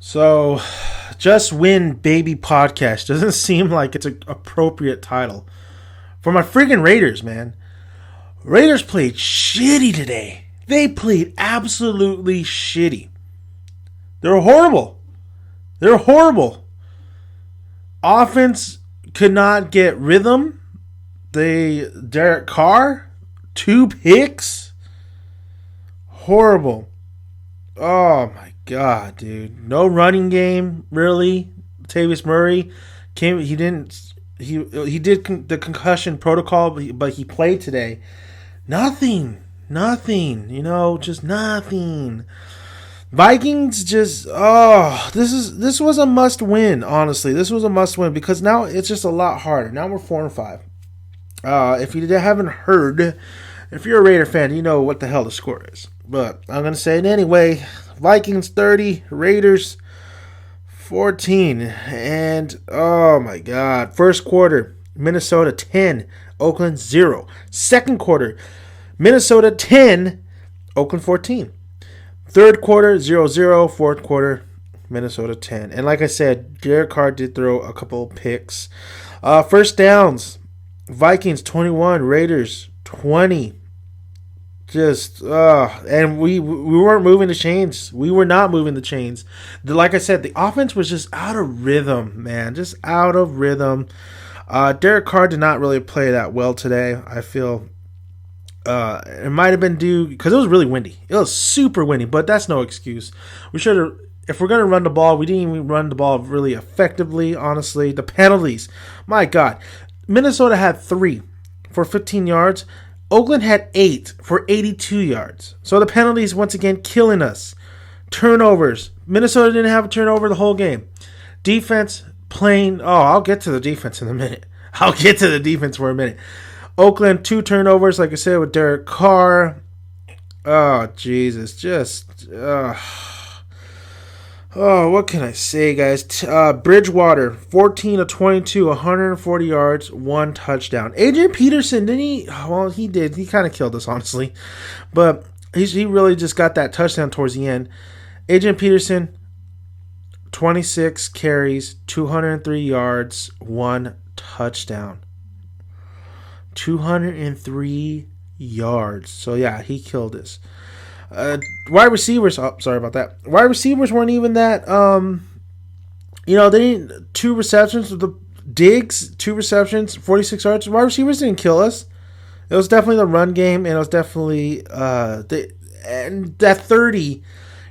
So, Just Win Baby Podcast doesn't seem like it's an appropriate title for my friggin' Raiders, man. Raiders played shitty today. They played absolutely shitty. They're horrible. They're horrible. Offense could not get rhythm. Derek Carr, 2 picks. Horrible. Oh my god, dude! No running game really. Tavis Murray came. He didn't. He did the concussion protocol, but he played today. Nothing. Just nothing. Vikings just this was a must win. Honestly, this was a must win because now it's just a lot harder. Now we're 4-5. If you haven't heard, if you're a Raider fan, you know what the hell the score is. But I'm going to say it anyway. Vikings 30, Raiders 14. And, oh my God. First quarter, Minnesota 10, Oakland 0. Second quarter, Minnesota 10, Oakland 14. Third quarter, 0-0. Fourth quarter, Minnesota 10. And like I said, Derek Carr did throw a couple picks. First downs, Vikings 21, Raiders 20. And we weren't moving the chains. We were not moving the chains. Like I said, the offense was just out of rhythm, man. Just out of rhythm. Derek Carr did not really play that well today. I feel it might have been due because it was really windy. It was super windy, but that's no excuse. We should have. If we're going to run the ball, we didn't even run the ball really effectively, honestly. The penalties, my God. Minnesota had 3 for 15 yards. Oakland had 8 for 82 yards. So the penalties, once again, killing us. Turnovers. Minnesota didn't have a turnover the whole game. Defense playing. Oh, I'll get to the defense in a minute. I'll get to the defense for a minute. Oakland, 2 turnovers, like I said, with Derek Carr. Oh, Jesus. What can I say, guys? Bridgewater, 14 of 22, 140 yards, 1 touchdown. Adrian Peterson, didn't he? Well, he did. He kind of killed us, honestly. But he really just got that touchdown towards the end. Adrian Peterson, 26 carries, 203 yards, 1 touchdown. 203 yards. So, yeah, he killed us. Wide receivers. Oh, sorry about that. Wide receivers weren't even that. They didn't 2 receptions with the Diggs, 2 receptions, 46 yards. Wide receivers didn't kill us. It was definitely the run game, and it was definitely and that 30.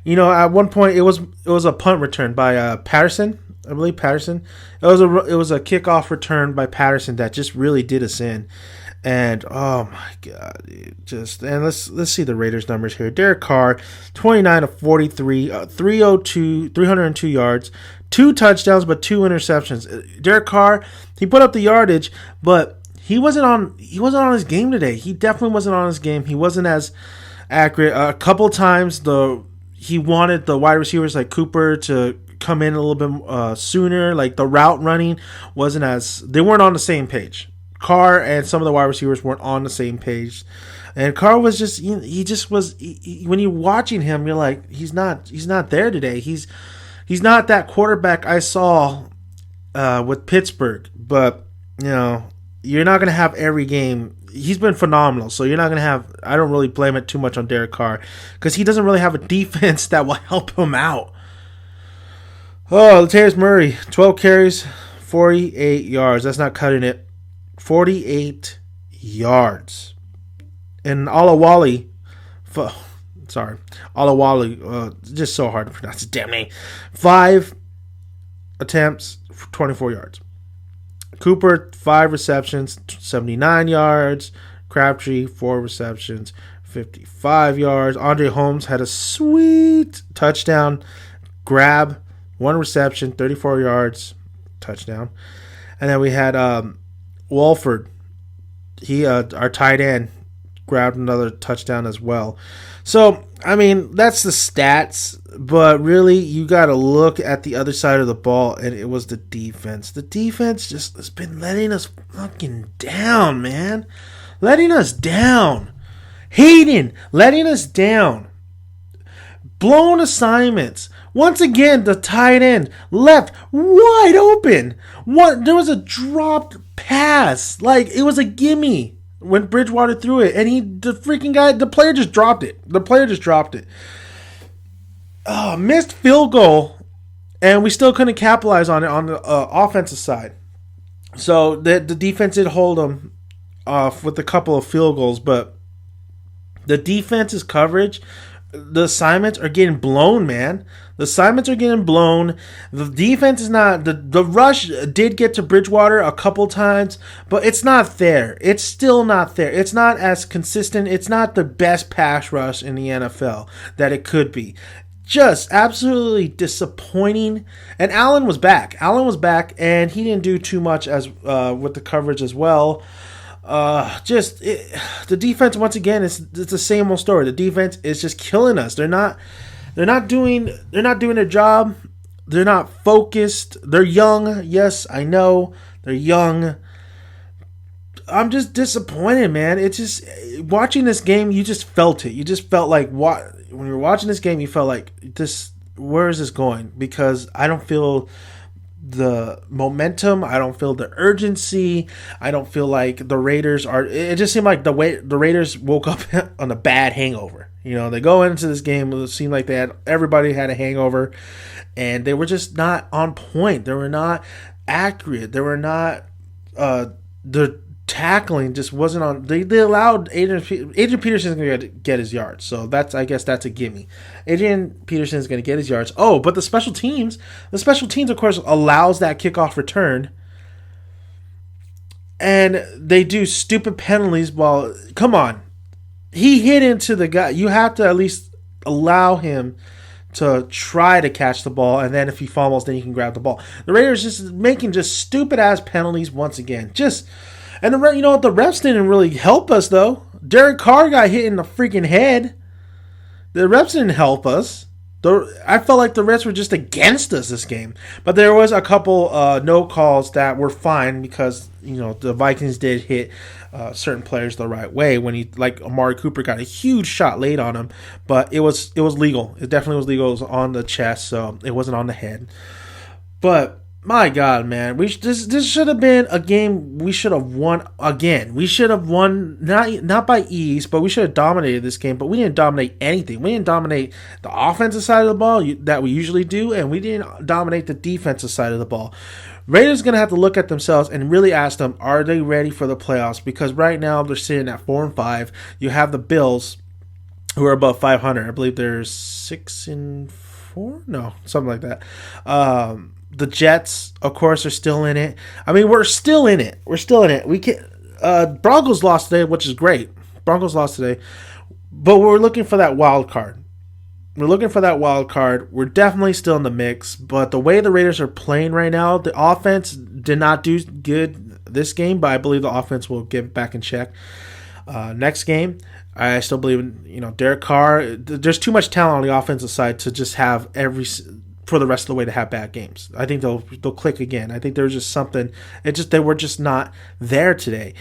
At one point it was a punt return by Patterson. I believe Patterson. It was a kickoff return by Patterson that just really did us in. And oh my God, dude, let's see the Raiders numbers here. Derek Carr, 29 of 43, 302 yards, 2 touchdowns, but 2 interceptions. Derek Carr, he put up the yardage, but he wasn't on his game today. He definitely wasn't on his game. He wasn't as accurate. A couple times he wanted the wide receivers like Cooper to come in a little bit sooner. Like the route running they weren't on the same page. Carr and some of the wide receivers weren't on the same page, and Carr was just when you're watching him, you're like he's not there today. He's not that quarterback I saw with Pittsburgh, but you're not gonna have every game. He's been phenomenal, so you're not gonna have. I don't really blame it too much on Derek Carr because he doesn't really have a defense that will help him out. Oh, Latavius Murray, 12 carries, 48 yards. That's not cutting it. 48 yards. And Alawali, just so hard to pronounce his damn name. 5 attempts, 24 yards. Cooper, 5 receptions, 79 yards. Crabtree, 4 receptions, 55 yards. Andre Holmes had a sweet touchdown grab, 1 reception, 34 yards, touchdown. And then we had Walford, our tight end, grabbed another touchdown as well. So, I mean, that's the stats, but really, you got to look at the other side of the ball, and it was the defense. The defense just has been letting us fucking down, man. Letting us down. Hayden, letting us down. Blown assignments. Once again, the tight end left wide open. There was a dropped pass. Like, it was a gimme when Bridgewater threw it. And the player just dropped it. Missed field goal. And we still couldn't capitalize on it on the offensive side. So the defense did hold them off with a couple of field goals. But the defense's coverage, the assignments are getting blown, man. The assignments are getting blown. The defense is not... The rush did get to Bridgewater a couple times, but it's not there. It's still not there. It's not as consistent. It's not the best pass rush in the NFL that it could be. Just absolutely disappointing. And Allen was back, and he didn't do too much as with the coverage as well. The defense, once again, it's the same old story. The defense is just killing us. They're not doing their job. They're not focused. They're young. Yes, I know they're young. I'm just disappointed, man. It's just watching this game. You just felt it. You just felt like when you were watching this game. You felt like this. Where is this going? Because I don't feel the momentum. I don't feel the urgency. I don't feel like the Raiders are. It just seemed like the Raiders woke up on a bad hangover. You know, they go into this game. It seemed like everybody had a hangover, and they were just not on point. They were not accurate. They were not. The tackling just wasn't on. They allowed Adrian Peterson's going to get his yards, so I guess that's a gimme. Adrian Peterson's going to get his yards. Oh, but the special teams, of course, allows that kickoff return, and they do stupid penalties. Well, come on, he hit into the guy. You have to at least allow him to try to catch the ball, and then if he fumbles, then you can grab the ball. The Raiders just making just stupid ass penalties once again. And the refs didn't really help us though. Derek Carr got hit in the freaking head. The refs didn't help us. I felt like the refs were just against us this game. But there was a couple no calls that were fine because the Vikings did hit certain players the right way when Amari Cooper got a huge shot laid on him, but it was legal. It definitely was legal. It was on the chest, so it wasn't on the head. But my God, man, this should have been a game we should have won again. We should have won not by ease, but we should have dominated this game. But we didn't dominate anything. We didn't dominate the offensive side of the ball that we usually do, and we didn't dominate the defensive side of the ball. Raiders going to have to look at themselves and really ask them, are they ready for the playoffs? Because right now they're sitting at 4-5. You have the Bills, who are above 500. I believe they're 6-4. No, something like that. The Jets, of course, are still in it. I mean, we're still in it. We can. Broncos lost today, which is great. But we're looking for that wild card. We're definitely still in the mix. But the way the Raiders are playing right now, the offense did not do good this game, but I believe the offense will get back in check next game. I still believe in Derek Carr. There's too much talent on the offensive side to just have for the rest of the way to have bad games. I think they'll click again. I think there's just something. They were just not there today.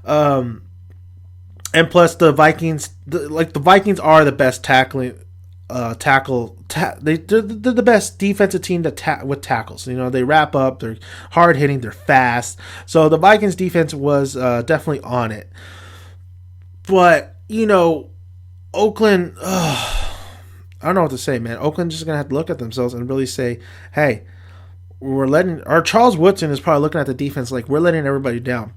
And plus the Vikings, the Vikings are the best they're the best defensive team with tackles. They wrap up. They're hard hitting. They're fast. So the Vikings defense was definitely on it. But Oakland. I don't know what to say, man. Oakland's just going to have to look at themselves and really say, hey, Charles Woodson is probably looking at the defense like we're letting everybody down.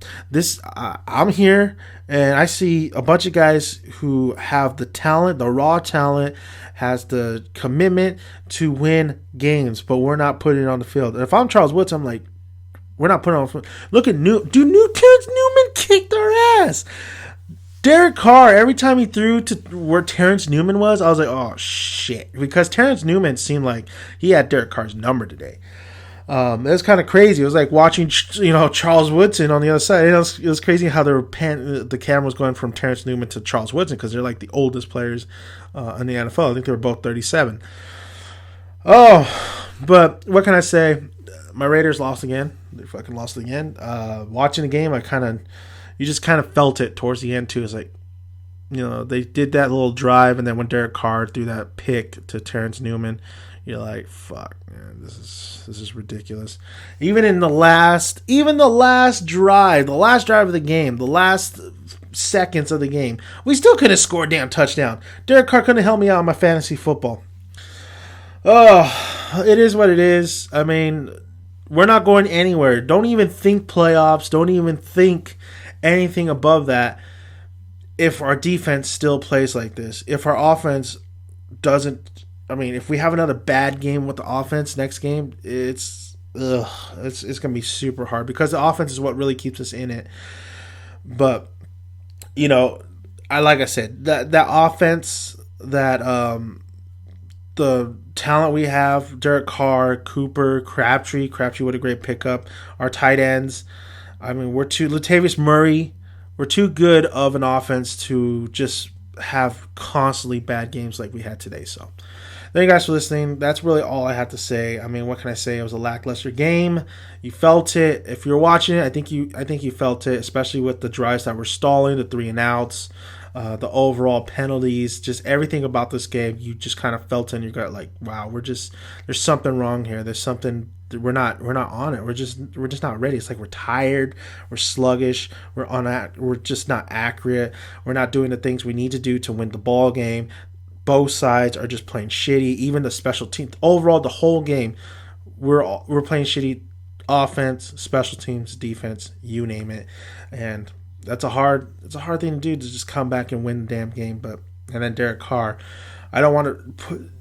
I'm here, and I see a bunch of guys who have the talent, the raw talent, has the commitment to win games, but we're not putting it on the field. And if I'm Charles Woodson, I'm like, we're not putting it on the field. Look at Terrence Newman kicked our ass. Derek Carr, every time he threw to where Terrence Newman was, I was like, oh, shit. Because Terrence Newman seemed like he had Derek Carr's number today. It was kind of crazy. It was like watching, Charles Woodson on the other side. It was crazy how the camera was going from Terrence Newman to Charles Woodson because they're like the oldest players in the NFL. I think they were both 37. Oh, but what can I say? My Raiders lost again. They fucking lost again. Watching the game, you just kind of felt it towards the end, too. It's like, they did that little drive, and then when Derek Carr threw that pick to Terrence Newman, You're like, fuck, man, this is ridiculous. Even the last drive of the game, the last seconds of the game, we still couldn't score a damn touchdown. Derek Carr couldn't help me out in my fantasy football. Oh, it is what it is. I mean, we're not going anywhere. Don't even think playoffs. Don't even think anything above that if our defense still plays like this. If our offense doesn't, I mean, if we have another bad game with the offense next game, it's gonna be super hard because the offense is what really keeps us in it. But you know, like I said, that offense, the talent we have, Derek Carr, Cooper, Crabtree. Crabtree, what a great pickup. Our tight ends. I mean, Latavius Murray. We're too good of an offense to just have constantly bad games like we had today. So, thank you guys for listening. That's really all I had to say. I mean, what can I say? It was a lackluster game. You felt it. If you're watching it, I think you felt it, especially with the drives that were stalling, the 3-and-outs, the overall penalties, just everything about this game. You just kind of felt in your gut, like, wow, there's something wrong here. There's something. We're not on it. We're just not ready. It's like we're tired, we're sluggish, we're just not accurate. We're not doing the things we need to do to win the ball game. Both sides are just playing shitty. Even the special teams. Overall, the whole game, we're playing shitty offense, special teams, defense, you name it. And it's a hard thing to do, to just come back and win the damn game. And then Derek Carr, I don't want to put.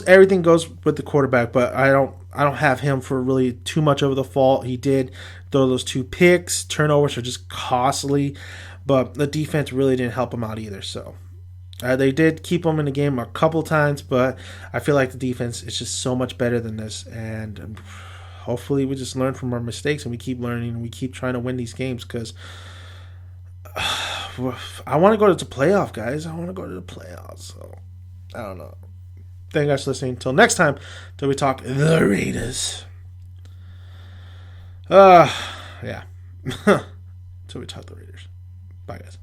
Everything goes with the quarterback, but I don't have him for really too much of the fault. He did throw those 2 picks. Turnovers are just costly, but the defense really didn't help him out either. So they did keep him in the game a couple times, but I feel like the defense is just so much better than this. And hopefully we just learn from our mistakes and we keep learning and we keep trying to win these games, because I want to go to the playoff, guys. I want to go to the playoffs. So I don't know. Thank you guys for listening. Until next time, till we talk the Raiders. Yeah. Till we talk the Raiders. Bye, guys.